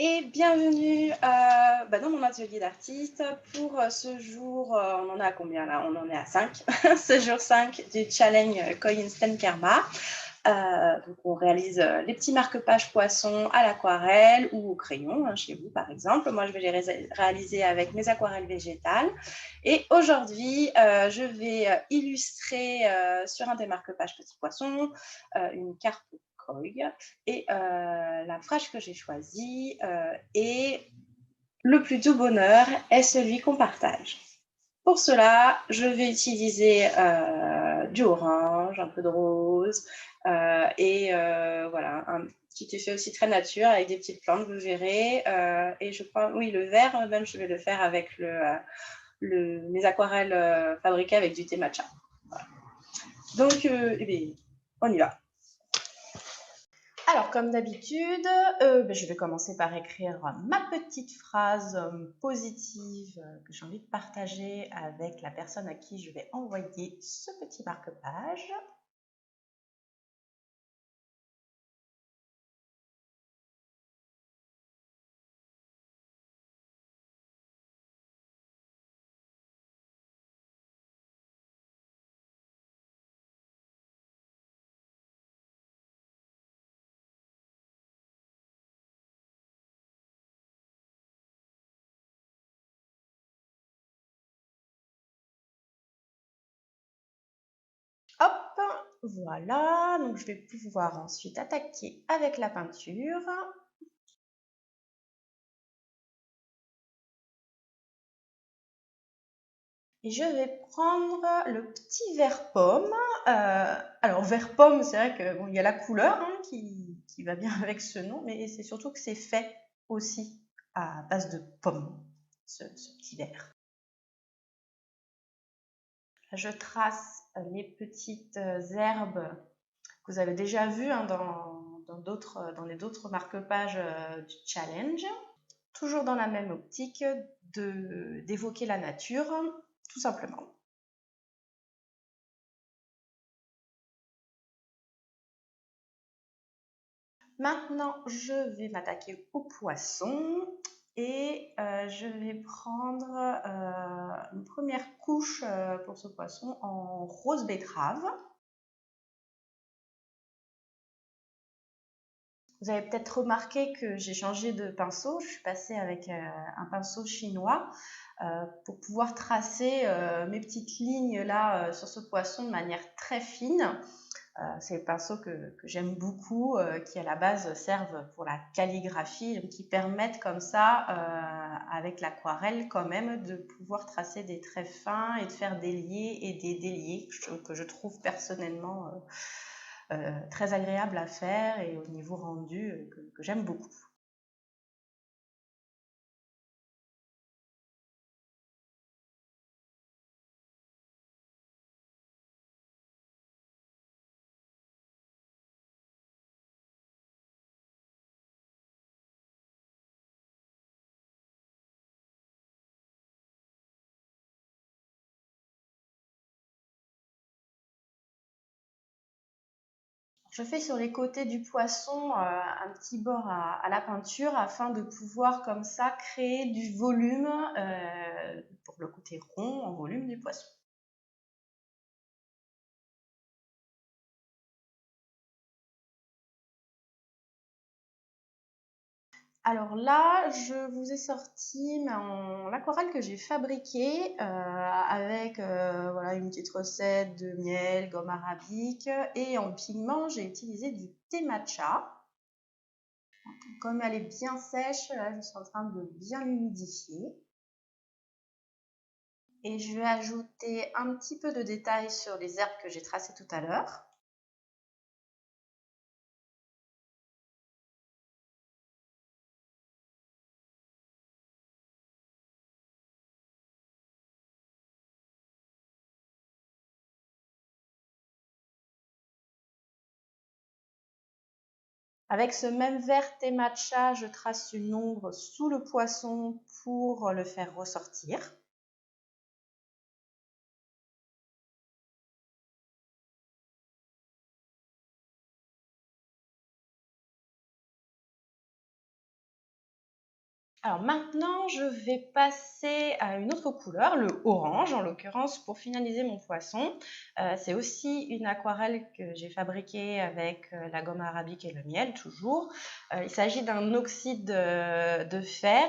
Et bienvenue dans mon atelier d'artiste pour ce jour, on en est à combien là? On en est à 5. Ce jour 5 du challenge Koi Instant Karma. Donc on réalise les petits marque-pages poissons à l'aquarelle ou au crayon, hein, chez vous par exemple. Moi, je vais les réaliser avec mes aquarelles végétales. Et aujourd'hui, je vais illustrer sur un des marque-pages petits poissons une carte Koi. Et la phrase que j'ai choisie est le plus doux bonheur est celui qu'on partage. Pour cela, je vais utiliser du orange, un peu de rose et voilà, un petit effet aussi très nature avec des petites plantes, vous verrez. Et je crois, oui, le vert, même, je vais le faire avec mes aquarelles fabriquées avec du thé matcha. Voilà. Donc, eh bien, on y va. Alors, comme d'habitude, je vais commencer par écrire ma petite phrase positive que j'ai envie de partager avec la personne à qui je vais envoyer ce petit marque-page. Hop, voilà. Donc, je vais pouvoir ensuite attaquer avec la peinture. Et je vais prendre le petit vert pomme. Alors, vert pomme, c'est vrai que il y a la couleur qui va bien avec ce nom, mais c'est surtout que c'est fait aussi à base de pommes, ce petit vert. Je trace les petites herbes que vous avez déjà vues dans les autres marque-pages du challenge. Toujours dans la même optique d'évoquer la nature, tout simplement. Maintenant, je vais m'attaquer aux poissons et je vais prendre une première couche pour ce poisson en rose betterave. Vous avez peut-être remarqué que j'ai changé de pinceau. Je suis passée avec un pinceau chinois pour pouvoir tracer mes petites lignes là sur ce poisson de manière très fine. C'est des pinceaux que j'aime beaucoup, qui à la base servent pour la calligraphie, donc qui permettent comme ça, avec l'aquarelle quand même, de pouvoir tracer des traits fins et de faire des liés et des déliés que je trouve personnellement très agréable à faire et au niveau rendu que j'aime beaucoup. Je fais sur les côtés du poisson un petit bord à la peinture afin de pouvoir comme ça créer du volume pour le côté rond en volume du poisson. Alors là, je vous ai sorti l'aquarelle que j'ai fabriquée avec voilà, une petite recette de miel, gomme arabique et en pigment, j'ai utilisé du thé matcha. Comme elle est bien sèche, là, je suis en train de bien l'humidifier. Et je vais ajouter un petit peu de détails sur les herbes que j'ai tracées tout à l'heure. Avec ce même vert thé matcha, je trace une ombre sous le poisson pour le faire ressortir. Alors maintenant, je vais passer à une autre couleur, le orange en l'occurrence, pour finaliser mon poisson. C'est aussi une aquarelle que j'ai fabriquée avec la gomme arabique et le miel, toujours. Il s'agit d'un oxyde de fer.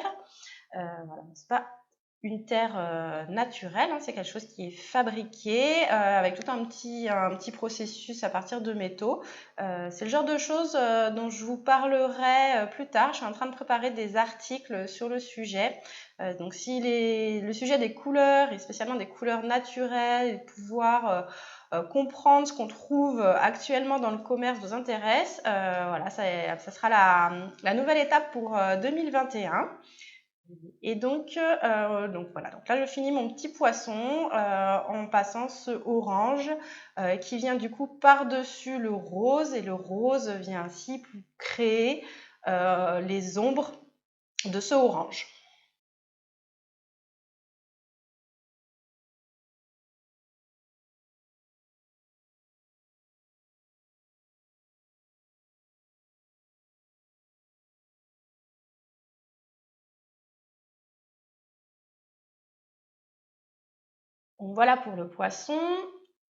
Voilà, c'est pas une terre naturelle, hein, c'est quelque chose qui est fabriqué avec tout un petit processus à partir de métaux. C'est le genre de choses dont je vous parlerai plus tard. Je suis en train de préparer des articles sur le sujet. Donc si le sujet des couleurs, et spécialement des couleurs naturelles, et de pouvoir comprendre ce qu'on trouve actuellement dans le commerce vous intéresse, voilà, ça sera la nouvelle étape pour 2021. Et donc voilà, donc là je finis mon petit poisson en passant ce orange qui vient du coup par-dessus le rose, et le rose vient ainsi créer les ombres de ce orange. Donc voilà pour le poisson.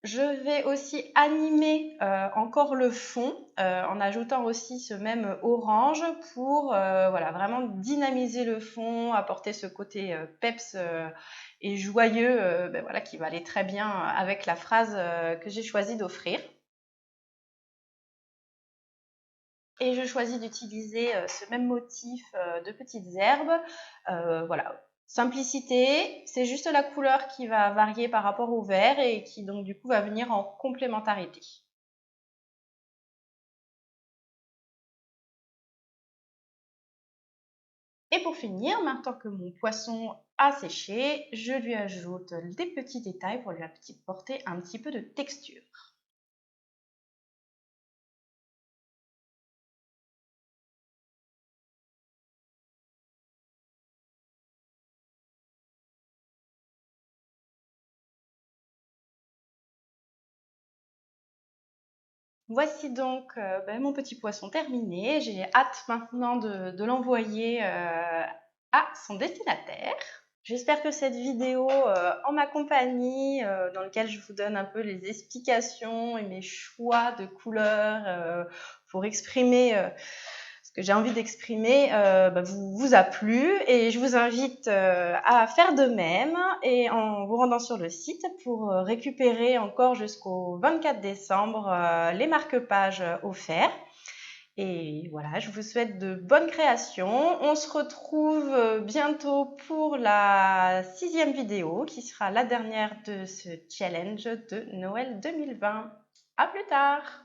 Je vais aussi animer encore le fond en ajoutant aussi ce même orange pour voilà, vraiment dynamiser le fond, apporter ce côté peps et joyeux ben voilà, qui va aller très bien avec la phrase que j'ai choisi d'offrir. Et je choisis d'utiliser ce même motif de petites herbes. Voilà, simplicité, c'est juste la couleur qui va varier par rapport au vert et qui donc du coup va venir en complémentarité. Et pour finir, maintenant que mon poisson a séché, je lui ajoute des petits détails pour lui apporter un petit peu de texture. Voici donc mon petit poisson terminé. J'ai hâte maintenant de l'envoyer à son destinataire. J'espère que cette vidéo en ma compagnie, dans laquelle je vous donne un peu les explications et mes choix de couleurs pour exprimer ce que j'ai envie d'exprimer, vous a plu, et je vous invite à faire de même et en vous rendant sur le site pour récupérer encore jusqu'au 24 décembre les marque-pages offerts. Et voilà, je vous souhaite de bonnes créations. On se retrouve bientôt pour la 6e vidéo qui sera la dernière de ce challenge de Noël 2020. À plus tard!